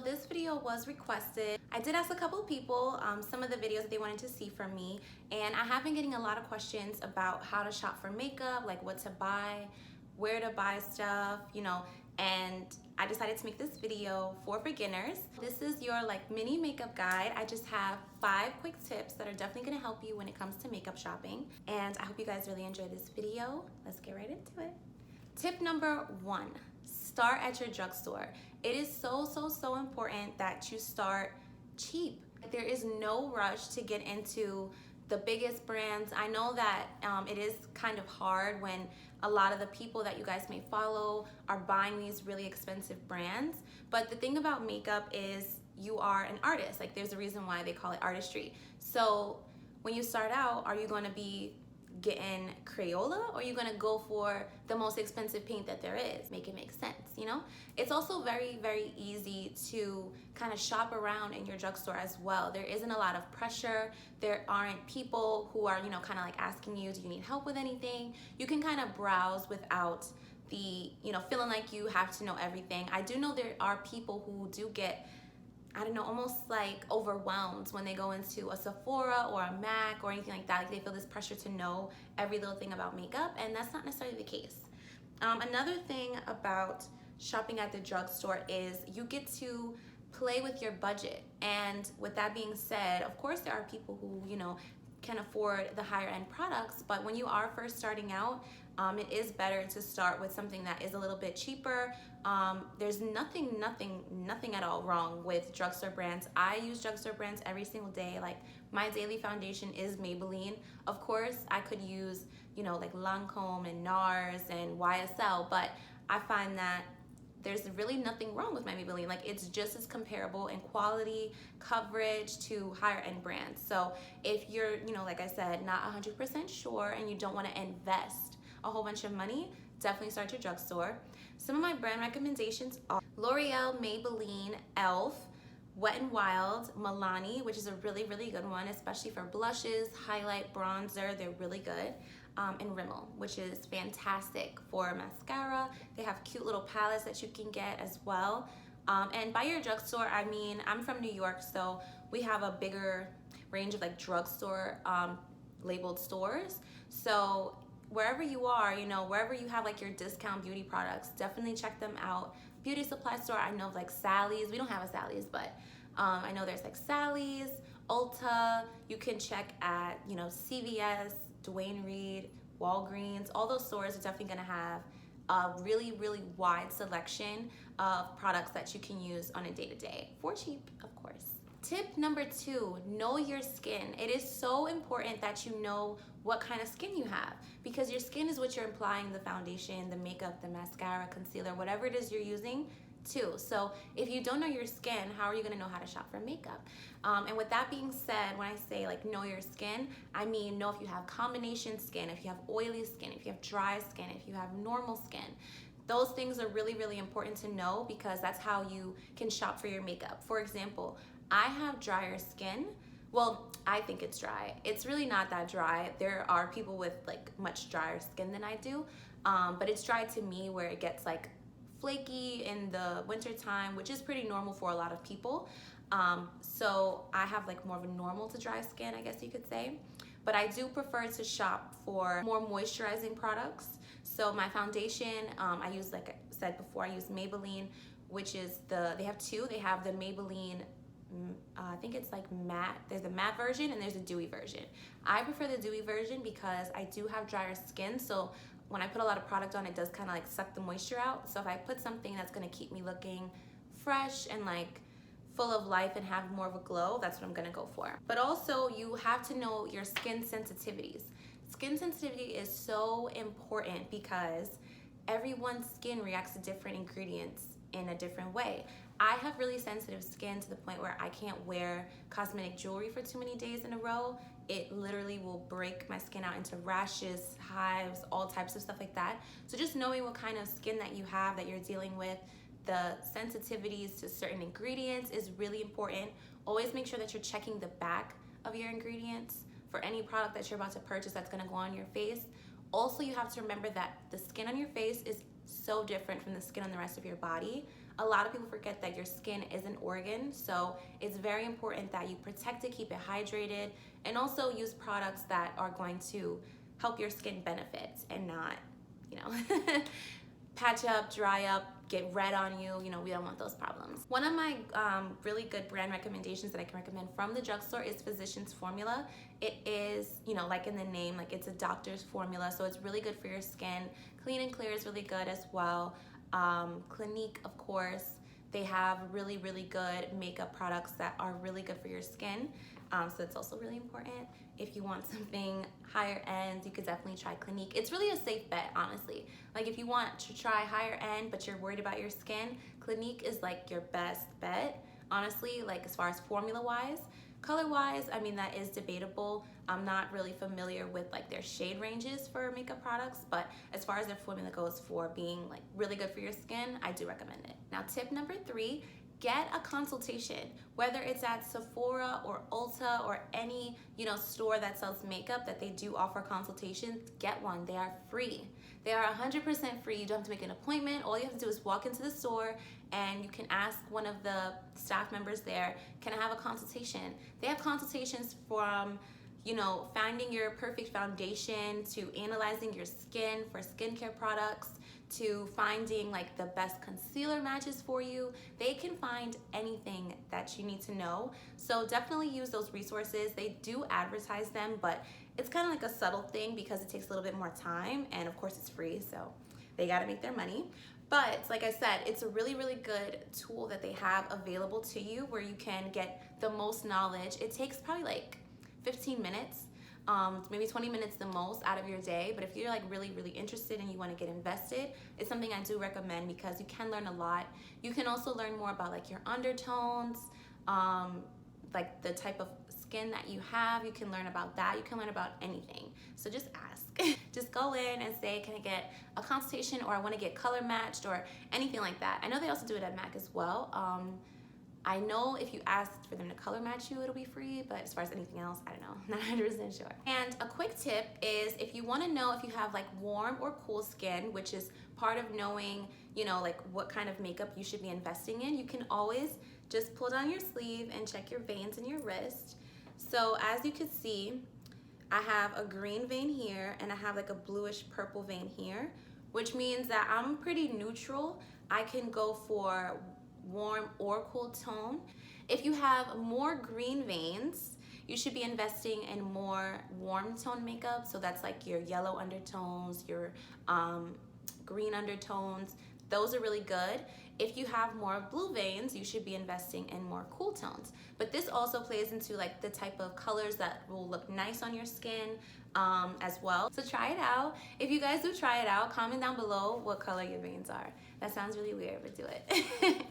this video was requested. I did ask a couple people some of the videos that they wanted to see from me, and I have been getting a lot of questions about how to shop for makeup, like what to buy, where to buy stuff, and I decided to make this video for beginners. This is your mini makeup guide. I just have 5 quick tips that are definitely gonna help you when it comes to makeup shopping, and I hope you guys really enjoy this video. Let's get right into it. Tip number 1, start at your drugstore. It is so important that you start cheap. There is no rush to get into the biggest brands. I know that it is kind of hard when a lot of the people that you guys may follow are buying these really expensive brands, but the thing about makeup is you are an artist. There's a reason why they call it artistry. So when you start out, are you going to be getting Crayola, or are you gonna go for the most expensive paint that there is? Make it make sense, It's also very easy to kind of shop around in your drugstore as well. There isn't a lot of pressure. There aren't people who are, kind of asking you, do you need help with anything? You can kind of browse without the, feeling like you have to know everything. I do know there are people who do get, almost overwhelmed when they go into a Sephora or a MAC or anything like that. They feel this pressure to know every little thing about makeup, and that's not necessarily the case. Another thing about shopping at the drugstore is you get to play with your budget. And with that being said, of course there are people who, can afford the higher end products, but when you are first starting out, it is better to start with something that is a little bit cheaper. There's nothing at all wrong with drugstore brands. I use drugstore brands every single day. My daily foundation is Maybelline. Of course, I could use, Lancome and NARS and YSL, but I find that there's really nothing wrong with my Maybelline. It's just as comparable in quality, coverage to higher end brands. So if you're, like I said, not 100% sure and you don't want to invest a whole bunch of money, definitely start your drugstore. Some of my brand recommendations are L'Oreal, Maybelline, e.l.f., Wet n Wild, Milani, which is a really good one, especially for blushes, highlight, bronzer. They're really good. And Rimmel, which is fantastic for mascara. They have cute little palettes that you can get as well. And by your drugstore, I'm from New York, so we have a bigger range of drugstore labeled stores. So wherever you are, wherever you have your discount beauty products, definitely check them out. Beauty supply store, I know Sally's. We don't have a Sally's, but I know there's Sally's, Ulta. You can check at, CVS, Dwayne Reed, Walgreens. All those stores are definitely gonna have a really wide selection of products that you can use on a day-to-day for cheap, of course. Tip number 2, know your skin. It is so important that you know what kind of skin you have, because your skin is what you're applying the foundation, the makeup, the mascara, concealer, whatever it is you're using too. So if you don't know your skin, how are you gonna know how to shop for makeup? And with that being said, when I say know your skin, I mean know if you have combination skin, if you have oily skin, if you have dry skin, if you have normal skin. Those things are really important to know, because that's how you can shop for your makeup. For example, I have drier skin. Well, I think it's dry. It's really not that dry. There are people with much drier skin than I do, but it's dry to me where it gets flaky in the winter time, which is pretty normal for a lot of people. So I have more of a normal to dry skin, I guess you could say. But I do prefer to shop for more moisturizing products. So my foundation, I use, like I said before, I use Maybelline, which is they have 2. They have the Maybelline, I think it's matte. There's a matte version and there's a dewy version. I prefer the dewy version because I do have drier skin, so when I put a lot of product on, it does kind of suck the moisture out. So if I put something that's gonna keep me looking fresh and full of life and have more of a glow, that's what I'm gonna go for. But also, you have to know your skin sensitivities. Skin sensitivity is so important because everyone's skin reacts to different ingredients in a different way. I have really sensitive skin to the point where I can't wear cosmetic jewelry for too many days in a row. It literally will break my skin out into rashes, hives, all types of stuff like that. So just knowing what kind of skin that you have, that you're dealing with, the sensitivities to certain ingredients is really important. Always make sure that you're checking the back of your ingredients for any product that you're about to purchase that's gonna go on your face. Also, you have to remember that the skin on your face is so different from the skin on the rest of your body. A lot of people forget that your skin is an organ, so it's very important that you protect it, keep it hydrated, and also use products that are going to help your skin benefit and not, patch up, dry up, get red on you. We don't want those problems. One of my really good brand recommendations that I can recommend from the drugstore is Physicians Formula. It is, like in the name, like it's a doctor's formula, so it's really good for your skin. Clean and Clear is really good as well. Clinique, of course, they have really, really good makeup products that are really good for your skin. So it's also really important. If you want something higher end, you could definitely try Clinique. It's really a safe bet, honestly. Like if you want to try higher end, but you're worried about your skin, Clinique is like your best bet, honestly, like as far as formula wise. Color wise, I mean, that is debatable. I'm not really familiar with like their shade ranges for makeup products, but as far as their formula goes for being like really good for your skin, I do recommend it. Now, tip number 3, get a consultation. Whether it's at Sephora or Ulta or any store that sells makeup that they do offer consultations, get one. They are free. They are 100% free. You don't have to make an appointment. All you have to do is walk into the store and you can ask one of the staff members there, can I have a consultation? They have consultations from finding your perfect foundation, to analyzing your skin for skincare products, to finding like the best concealer matches for you. They can find anything that you need to know. So definitely use those resources. They do advertise them, but it's kind of like a subtle thing because it takes a little bit more time, and of course it's free, so they got to make their money. But like I said, it's a really, really good tool that they have available to you where you can get the most knowledge. It takes probably like 15 minutes, maybe 20 minutes the most out of your day. But if you're like really, really interested and you want to get invested, it's something I do recommend because you can learn a lot. You can also learn more about like your undertones, like the type of skin that you have. You can learn about that. You can learn about anything. So just ask. Just go in and say, can I get a consultation, or I want to get color matched, or anything like that. I know they also do it at MAC as well. I know if you asked for them to color match you, it'll be free, but as far as anything else, I don't know, not 100% sure. And a quick tip is if you want to know if you have like warm or cool skin, which is part of knowing, like what kind of makeup you should be investing in, you can always just pull down your sleeve and check your veins in your wrist. So as you can see, I have a green vein here and I have like a bluish purple vein here, which means that I'm pretty neutral. I can go for warm or cool tone. If you have more green veins, you should be investing in more warm tone makeup. So that's like your yellow undertones, your green undertones. Those are really good. If you have more blue veins, you should be investing in more cool tones. But this also plays into like the type of colors that will look nice on your skin as well. So try it out. If you guys do try it out, comment down below what color your veins are. That sounds really weird, but do it.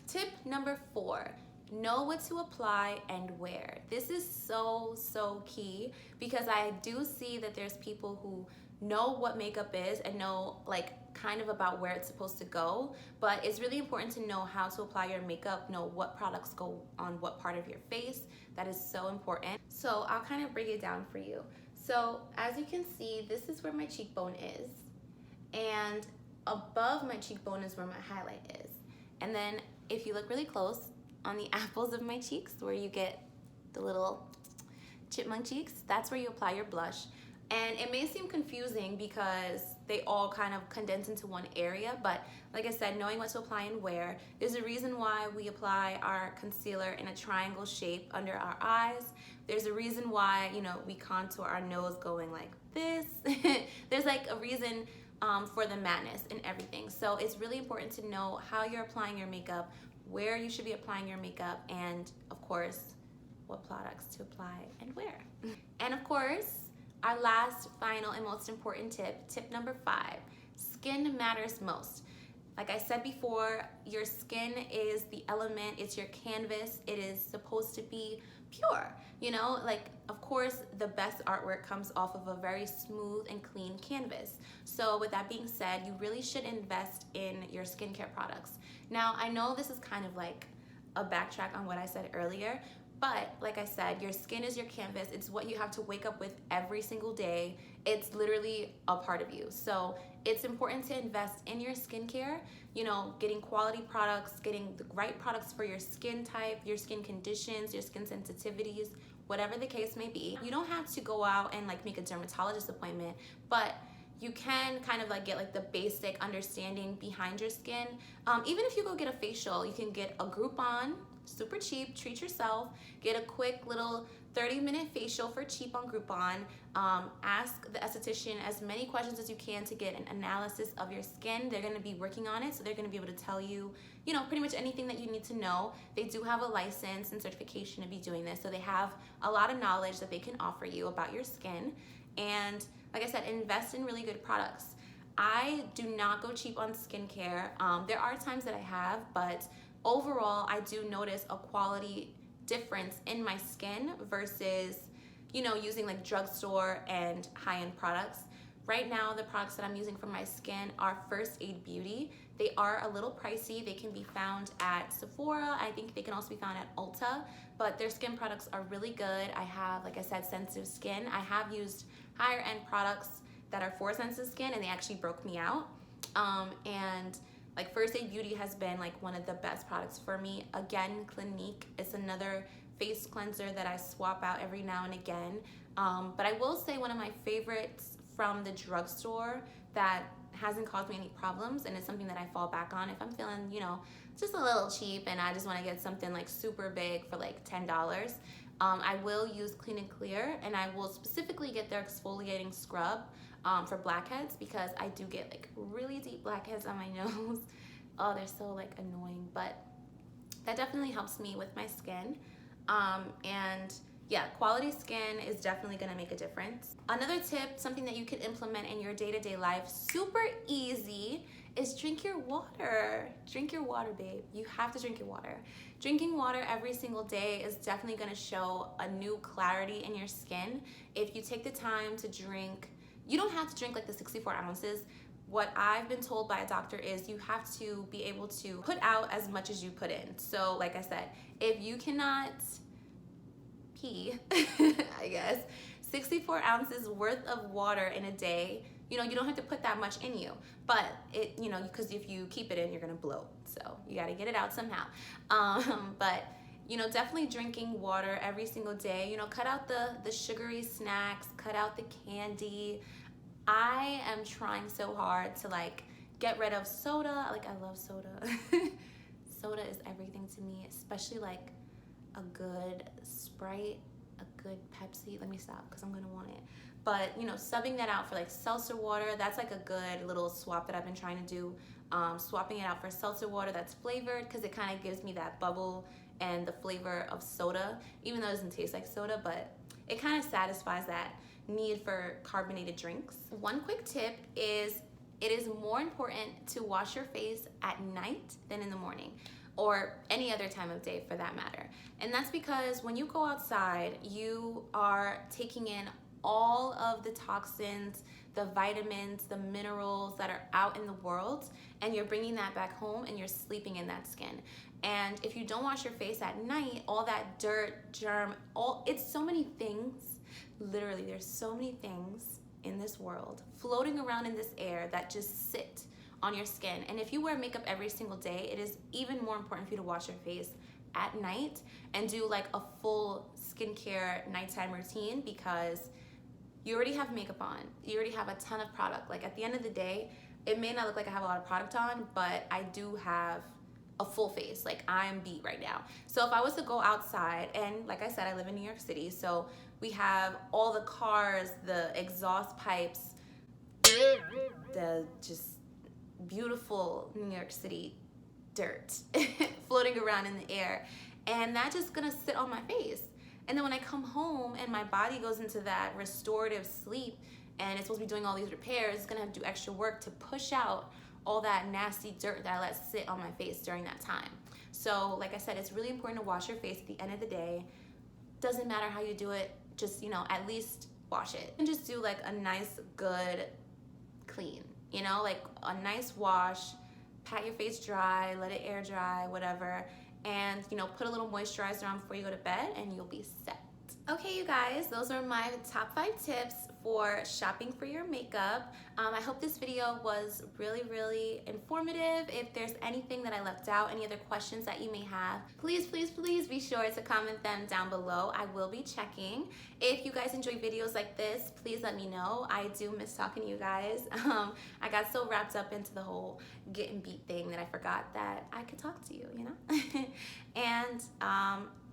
Tip number 4, know what to apply and where. This is so key because I do see that there's people who know what makeup is and know like kind of about where it's supposed to go, but it's really important to know how to apply your makeup, know what products go on what part of your face. That is so important. So I'll kind of break it down for you. So as you can see, this is where my cheekbone is, and above my cheekbone is where my highlight is. And then if you look really close on the apples of my cheeks, where you get the little chipmunk cheeks, that's where you apply your blush. And it may seem confusing because they all kind of condense into one area, but like I said, knowing what to apply and where, there's a reason why we apply our concealer in a triangle shape under our eyes. There's a reason why, we contour our nose going like this. There's like a reason for the mattness and everything. So it's really important to know how you're applying your makeup, where you should be applying your makeup, and of course, what products to apply and where. And of course, our last, final, and most important tip number 5, skin matters most. Like I said before, your skin is the element, it's your canvas, it is supposed to be pure. Like of course the best artwork comes off of a very smooth and clean canvas. So with that being said, you really should invest in your skincare products. Now I know this is kind of like a backtrack on what I said earlier. But like I said, your skin is your canvas. It's what you have to wake up with every single day. It's literally a part of you. So it's important to invest in your skincare, you know, getting quality products, getting the right products for your skin type, your skin conditions, your skin sensitivities, whatever the case may be. You don't have to go out and like make a dermatologist appointment, but you can kind of like get like the basic understanding behind your skin. Even if you go get a facial, you can get a Groupon, super cheap, treat yourself, get a quick little 30-minute facial for cheap on Groupon. Ask the esthetician as many questions as you can to get an analysis of your skin. They're gonna be working on it, so they're gonna be able to tell you, you know, pretty much anything that you need to know. They do have a license and certification to be doing this, so they have a lot of knowledge that they can offer you about your skin. And like I said, invest in really good products. I do not go cheap on skincare. There are times that I have, but overall, I do notice a quality difference in my skin versus, you know, using like drugstore and high-end products. Right now, the products that I'm using for my skin are First Aid Beauty. They are a little pricey. They can be found at Sephora. I think they can also be found at Ulta, but their skin products are really good. I have, like I said, sensitive skin. I have used higher end products that are for sensitive skin, and they actually broke me out. And like First Aid Beauty has been like one of the best products for me. Again, Clinique is another face cleanser that I swap out every now and again. But I will say one of my favorites from the drugstore that hasn't caused me any problems, and it's something that I fall back on if I'm feeling, you know, just a little cheap and I just want to get something like super big for like $10. I will use Clean and Clear, and I will specifically get their exfoliating scrub for blackheads, because I do get like really deep blackheads on my nose. Oh, they're so like annoying, but that definitely helps me with my skin. And yeah, quality skin is definitely gonna make a difference. Another tip, something that you can implement in your day-to-day life, super easy, is drink your water. Drink your water, babe. You have to drink your water. Drinking water every single day is definitely gonna show a new clarity in your skin. If you take the time to drink, you don't have to drink like the 64 ounces. What I've been told by a doctor is you have to be able to put out as much as you put in. So like I said, if you cannot pee, I guess, 64 ounces worth of water in a day, you know, you don't have to put that much in you, but it, you know, because if you keep it in, you're gonna bloat. So you gotta get it out somehow. But you know, definitely drinking water every single day. You know, cut out the sugary snacks, cut out the candy. I am trying so hard to like get rid of soda. Like, I love soda. Soda is everything to me, especially like a good Sprite, a good Pepsi. Let me stop because I'm gonna want it. But you know, subbing that out for like seltzer water, that's like a good little swap that I've been trying to do. Swapping it out for seltzer water that's flavored, because it kind of gives me that bubble and the flavor of soda, even though it doesn't taste like soda, but it kind of satisfies that need for carbonated drinks. One quick tip is it is more important to wash your face at night than in the morning, or any other time of day for that matter. And that's because when you go outside, you are taking in all of the toxins, the vitamins, the minerals that are out in the world, and you're bringing that back home and you're sleeping in that skin. And if you don't wash your face at night, all that dirt, germ, it's so many things. Literally, there's so many things in this world floating around in this air that just sit on your skin. And if you wear makeup every single day, it is even more important for you to wash your face at night and do like a full skincare nighttime routine, because you already have makeup on, you already have a ton of product. Like, at the end of the day, it may not look like I have a lot of product on, but I do have a full face. Like, I am beat right now. So if I was to go outside, and like I said, I live in New York City, so we have all the cars, the exhaust pipes, the just beautiful New York City dirt floating around in the air, and that's just gonna sit on my face. And then when I come home and my body goes into that restorative sleep and it's supposed to be doing all these repairs, it's gonna have to do extra work to push out all that nasty dirt that I let sit on my face during that time. So like I said, it's really important to wash your face at the end of the day. Doesn't matter how you do it, just, you know, at least wash it. And just do like a nice, good clean, you know, like a nice wash, pat your face dry, let it air dry, whatever. and put a little moisturizer on before you go to bed and you'll be set. Okay, you guys, those are my top 5 tips for shopping for your makeup. I hope this video was really informative. If there's anything that I left out, any other questions that you may have, please be sure to comment them down below. I will be checking. If you guys enjoy videos like this, please let me know. I do miss talking to you guys. I got so wrapped up into the whole getting beat thing that I forgot that I could talk to you, And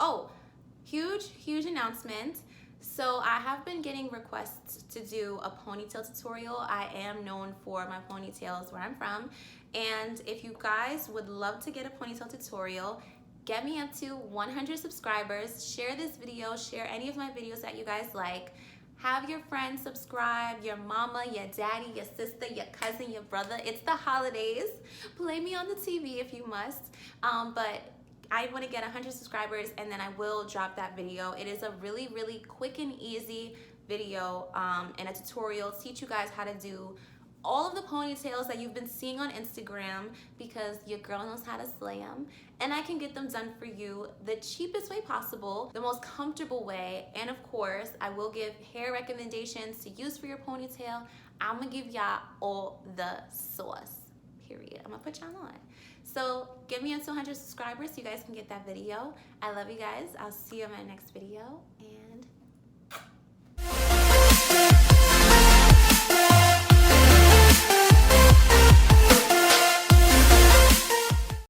oh, huge announcement. So I have been getting requests to do a ponytail tutorial. I am known for my ponytails where I'm from, and if you guys would love to get a ponytail tutorial, get me up to 100 subscribers. Share this video, share any of my videos that you guys like. Have your friends subscribe, your mama, your daddy, your sister, your cousin, your brother. It's the holidays. Play me on the TV if you must. But I want to get 100 subscribers and then I will drop that video. It is a really quick and easy video and a tutorial to teach you guys how to do all of the ponytails that you've been seeing on Instagram, because your girl knows how to slay them, and I can get them done for you the cheapest way possible, the most comfortable way, and of course I will give hair recommendations to use for your ponytail. I'm gonna give y'all all the sauce, period. I'm gonna put y'all on. So get me up to 100 subscribers so you guys can get that video. I love you guys. I'll see you in my next video, and